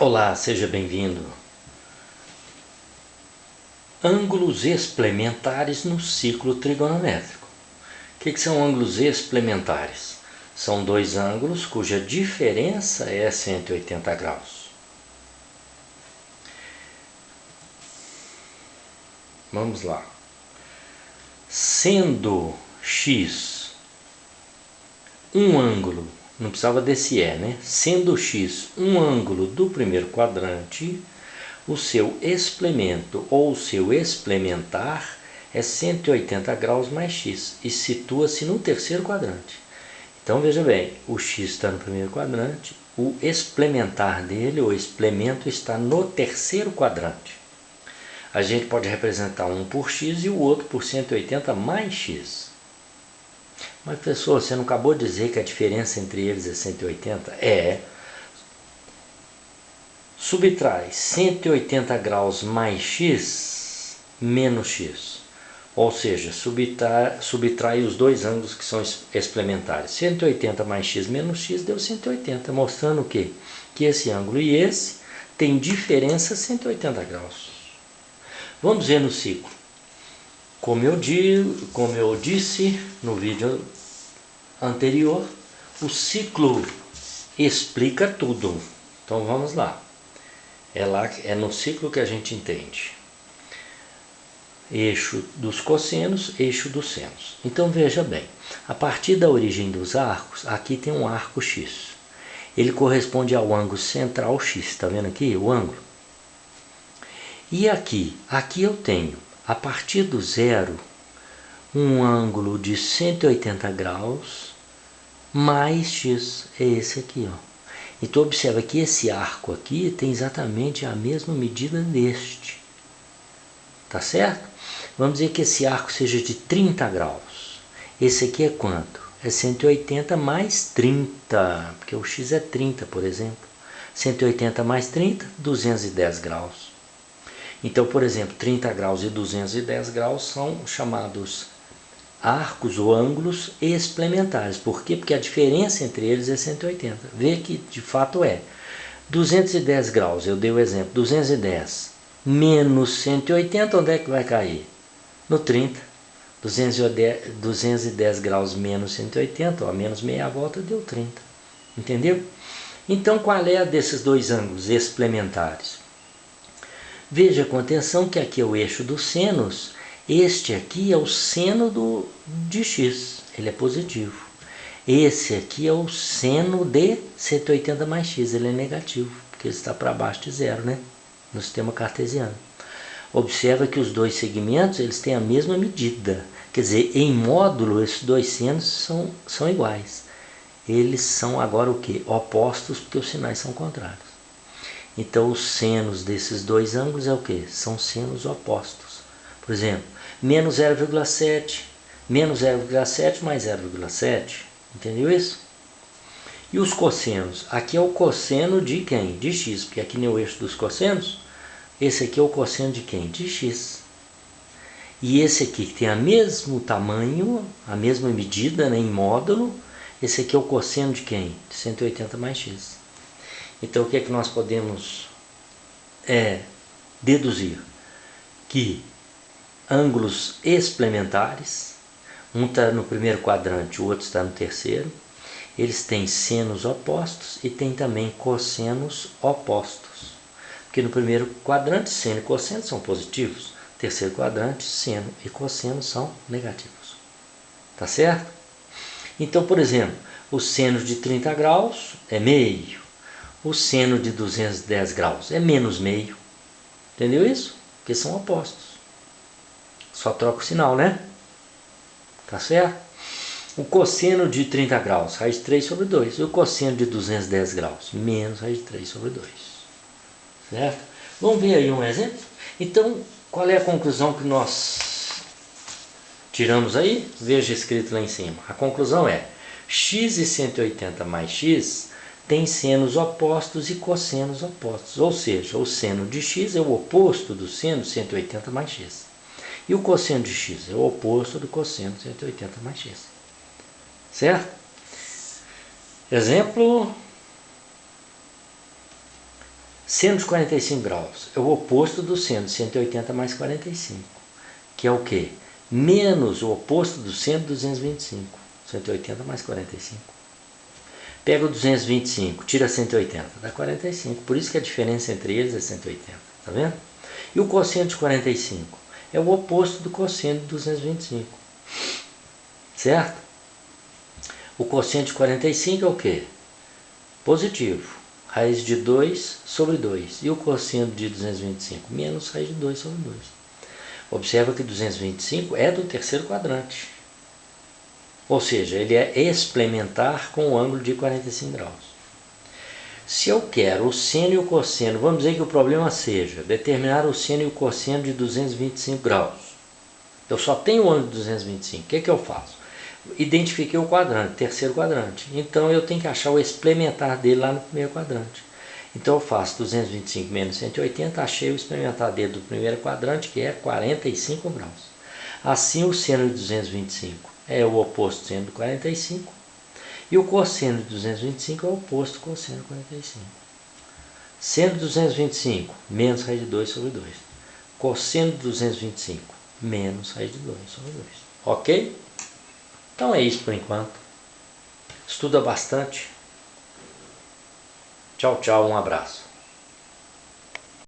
Olá, seja bem-vindo. Ângulos explementares no ciclo trigonométrico. O que são ângulos explementares? São dois ângulos cuja diferença é 180 graus. Vamos lá. Sendo x um ângulo, não precisava desse né? Sendo x um ângulo do primeiro quadrante, o seu explemento ou o seu explementar é 180 graus mais x e situa-se no terceiro quadrante. Então veja bem, o x está no primeiro quadrante, o explementar dele, o explemento, está no terceiro quadrante. A gente pode representar um por x e o outro por 180 mais x. Mas professor, você não acabou de dizer que a diferença entre eles é 180? Subtrai 180 graus mais x menos x. Ou seja, subtrai os dois ângulos que são explementares. 180 mais x menos x deu 180, mostrando o quê? Que esse ângulo e esse tem diferença 180 graus. Vamos ver no ciclo. Como eu disse no vídeo anterior, o ciclo explica tudo. Então vamos lá. É no ciclo que a gente entende. Eixo dos cossenos, eixo dos senos. Então veja bem, a partir da origem dos arcos, aqui tem um arco x. Ele corresponde ao ângulo central x, está vendo aqui o ângulo? E aqui eu tenho, a partir do zero, um ângulo de 180 graus mais x, é esse aqui, ó. Então observa que esse arco aqui tem exatamente a mesma medida deste. Tá certo? Vamos dizer que esse arco seja de 30 graus. Esse aqui é quanto? É 180 mais 30, porque o x é 30, por exemplo. 180 mais 30, 210 graus. Então, por exemplo, 30 graus e 210 graus são chamados arcos ou ângulos explementares. Por quê? Porque a diferença entre eles é 180. Vê que de fato é 210 graus, eu dei o exemplo, 210 menos 180, onde é que vai cair? No 30. 210 graus menos 180, ó, menos meia volta deu 30. Entendeu? Então qual é a desses dois ângulos explementares? Veja com atenção que aqui é o eixo dos senos. Este aqui é o seno de x, ele é positivo. Esse aqui é o seno de 180 mais x, ele é negativo, porque ele está para baixo de zero, né? No sistema cartesiano. Observa que os dois segmentos eles têm a mesma medida. Quer dizer, em módulo, esses dois senos são iguais. Eles são agora o quê? Opostos, porque os sinais são contrários. Então, os senos desses dois ângulos é o quê? São senos opostos. Por exemplo, menos 0,7, menos 0,7 mais 0,7. Entendeu isso? E os cossenos? Aqui é o cosseno de quem? De x, porque aqui no eixo dos cossenos, esse aqui é o cosseno de quem? De x. E esse aqui que tem o mesmo tamanho, a mesma medida, né, em módulo, esse aqui é o cosseno de quem? De 180 mais x. Então o que é que nós podemos deduzir? Que ângulos explementares, um está no primeiro quadrante, o outro está no terceiro, eles têm senos opostos e têm também cossenos opostos. Porque no primeiro quadrante, seno e cosseno são positivos, no terceiro quadrante, seno e cosseno são negativos. Tá certo? Então, por exemplo, o seno de 30 graus é meio. O seno de 210 graus é menos meio. Entendeu isso? Porque são opostos. Só troca o sinal, né? Tá certo? O cosseno de 30 graus, raiz de 3 sobre 2. E o cosseno de 210 graus, menos raiz de 3 sobre 2. Certo? Vamos ver aí um exemplo? Então, qual é a conclusão que nós tiramos aí? Veja escrito lá em cima. A conclusão é: x e 180 mais x tem senos opostos e cossenos opostos. Ou seja, o seno de x é o oposto do seno de 180 mais x. E o cosseno de x é o oposto do cosseno de 180 mais x. Certo? Exemplo Seno de 45 graus é o oposto do seno de 180 mais 45, que é o quê? Menos o oposto do seno de 225, 180 mais 45. Pega o 225, tira 180, dá 45, por isso que a diferença entre eles é 180, tá vendo? E o cosseno de 45 é o oposto do cosseno de 225, certo? O cosseno de 45 é o quê? Positivo, raiz de 2 sobre 2. E o cosseno de 225? Menos raiz de 2 sobre 2. Observa que 225 é do terceiro quadrante. Ou seja, ele é explementar com o ângulo de 45 graus. Se eu quero o seno e o cosseno, vamos dizer que o problema seja determinar o seno e o cosseno de 225 graus. Eu só tenho o ângulo de 225. O que eu faço? Identifiquei o quadrante, terceiro quadrante. Então eu tenho que achar o explementar dele lá no primeiro quadrante. Então eu faço 225 menos 180, achei o explementar dele do primeiro quadrante, que é 45 graus. Assim o seno de 225 é o oposto do seno de 45. E o cosseno de 225 é o oposto do cosseno de 45. Seno de 225 menos raiz de 2 sobre 2. Cosseno de 225 menos raiz de 2 sobre 2. Ok? Então é isso por enquanto. Estuda bastante. Tchau, tchau, um abraço.